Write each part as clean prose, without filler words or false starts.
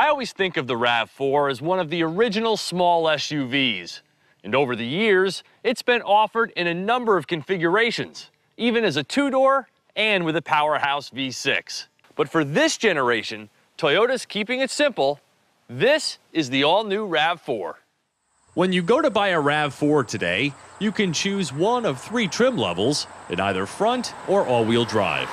I always think of the RAV4 as one of the original small SUVs. And over the years, it's been offered in a number of configurations, even as a two-door and with a powerhouse V6. But for this generation, Toyota's keeping it simple. This is the all-new RAV4. When you go to buy a RAV4 today, you can choose one of 3 trim levels in either front or all-wheel drive.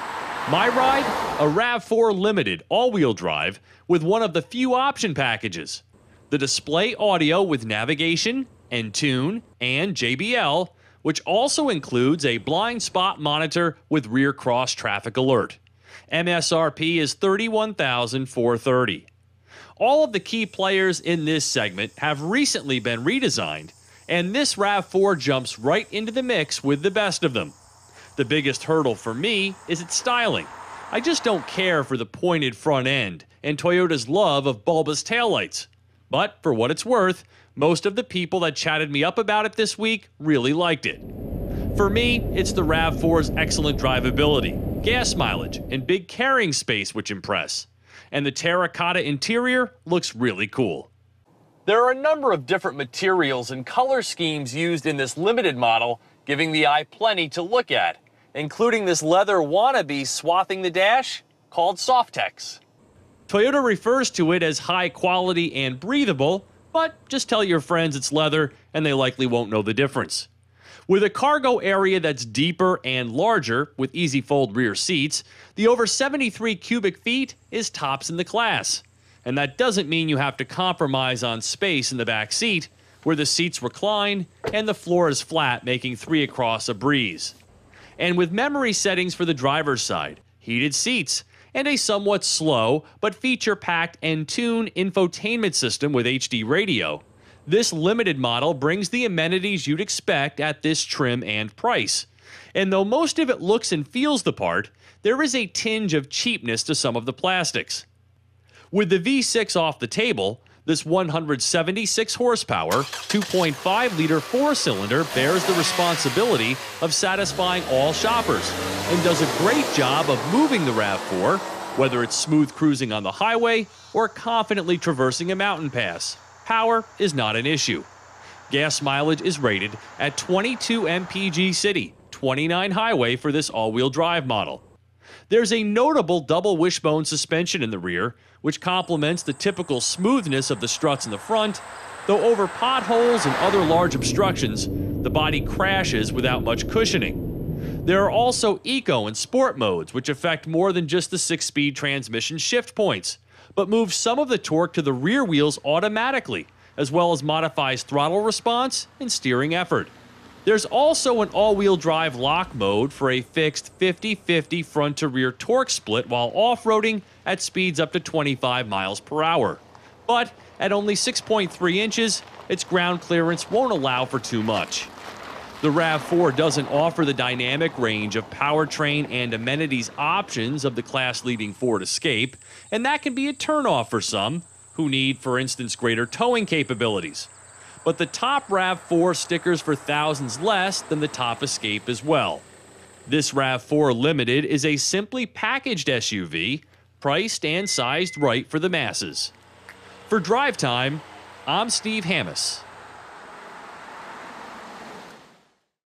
My ride? A RAV4 Limited all-wheel drive with one of the few option packages. The display audio with navigation, Entune, and JBL, which also includes a blind spot monitor with rear cross traffic alert. MSRP is $31,430. All of the key players in this segment have recently been redesigned, and this RAV4 jumps right into the mix with the best of them. The biggest hurdle for me is its styling. I just don't care for the pointed front end and Toyota's love of bulbous taillights. But for what it's worth, most of the people that chatted me up about it this week really liked it. For me, it's the RAV4's excellent drivability, gas mileage, and big carrying space which impress. And the terracotta interior looks really cool. There are a number of different materials and color schemes used in this limited model, giving the eye plenty to look at, including this leather wannabe swathing the dash called Softex. Toyota refers to it as high quality and breathable, but just tell your friends it's leather and they likely won't know the difference. With a cargo area that's deeper and larger, with easy fold rear seats, the over 73 cubic feet is tops in the class. And that doesn't mean you have to compromise on space in the back seat, where the seats recline and the floor is flat, making 3 across a breeze. And with memory settings for the driver's side, heated seats, and a somewhat slow but feature-packed Entune infotainment system with HD radio, this limited model brings the amenities you'd expect at this trim and price. And though most of it looks and feels the part, there is a tinge of cheapness to some of the plastics. With the V6 off the table, this 176 horsepower, 2.5-liter 4-cylinder bears the responsibility of satisfying all shoppers and does a great job of moving the RAV4, whether it's smooth cruising on the highway or confidently traversing a mountain pass. Power is not an issue. Gas mileage is rated at 22 mpg city, 29 highway for this all-wheel drive model. There's a notable double wishbone suspension in the rear, which complements the typical smoothness of the struts in the front, though over potholes and other large obstructions, the body crashes without much cushioning. There are also eco and sport modes, which affect more than just the 6-speed transmission shift points, but moves some of the torque to the rear wheels automatically, as well as modifies throttle response and steering effort. There's also an all-wheel drive lock mode for a fixed 50-50 front-to-rear torque split while off-roading at speeds up to 25 miles per hour. But at only 6.3 inches, its ground clearance won't allow for too much. The RAV4 doesn't offer the dynamic range of powertrain and amenities options of the class-leading Ford Escape, and that can be a turnoff for some who need, for instance, greater towing capabilities. But the top RAV4 stickers for thousands less than the top Escape as well. This RAV4 Limited is a simply packaged SUV, priced and sized right for the masses. For Drive Time, I'm Steve Hammis.